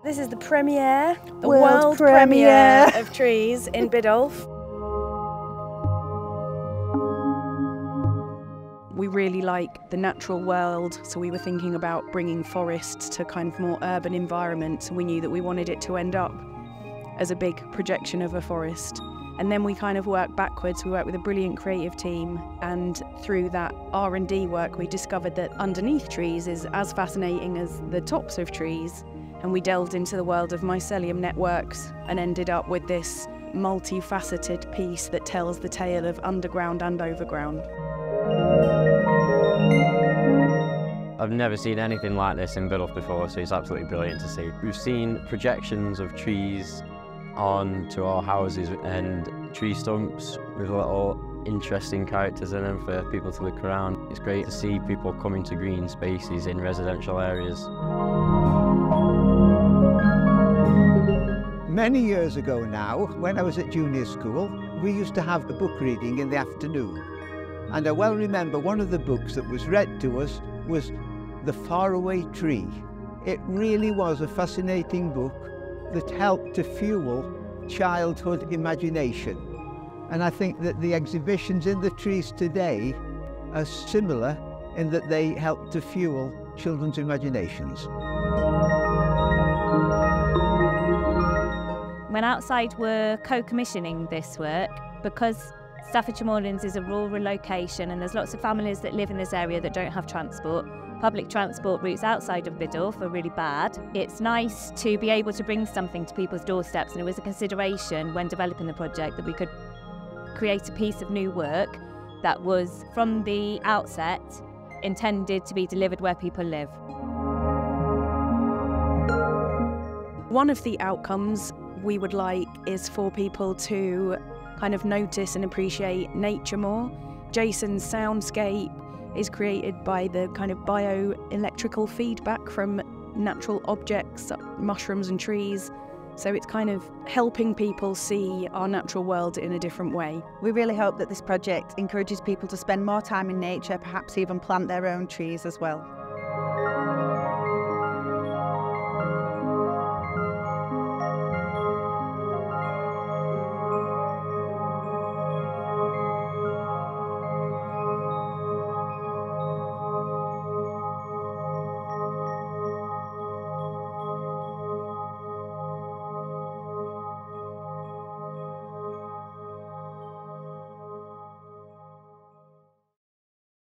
This is the premiere, the World world premiere of trees in Biddulph. We really like the natural world, so we were thinking about bringing forests to kind of more urban environments, and we knew that we wanted it to end up as a big projection of a forest. And then we kind of worked backwards. We worked with a brilliant creative team, and through that R&D work we discovered that underneath trees is as fascinating as the tops of trees, and we delved into the world of mycelium networks and ended up with this multifaceted piece that tells the tale of underground and overground. I've never seen anything like this in Biddulph before, so it's absolutely brilliant to see. We've seen projections of trees onto our houses and tree stumps with little interesting characters in them for people to look around. It's great to see people coming to green spaces in residential areas. Many years ago now, when I was at junior school, we used to have a book reading in the afternoon. And I well remember one of the books that was read to us was The Faraway Tree. It really was a fascinating book that helped to fuel childhood imagination. And I think that the exhibitions in the trees today are similar in that they help to fuel children's imaginations. When Outside were co-commissioning this work, because Staffordshire Moorlands is a rural location and there's lots of families that live in this area that don't have transport. Public transport routes outside of Biddulph are really bad. It's nice to be able to bring something to people's doorsteps, and it was a consideration when developing the project that we could create a piece of new work that was, from the outset, intended to be delivered where people live. One of the outcomes we would like is for people to kind of notice and appreciate nature more. Jason's soundscape is created by the kind of bioelectrical feedback from natural objects, mushrooms and trees. So it's kind of helping people see our natural world in a different way. We really hope that this project encourages people to spend more time in nature, perhaps even plant their own trees as well.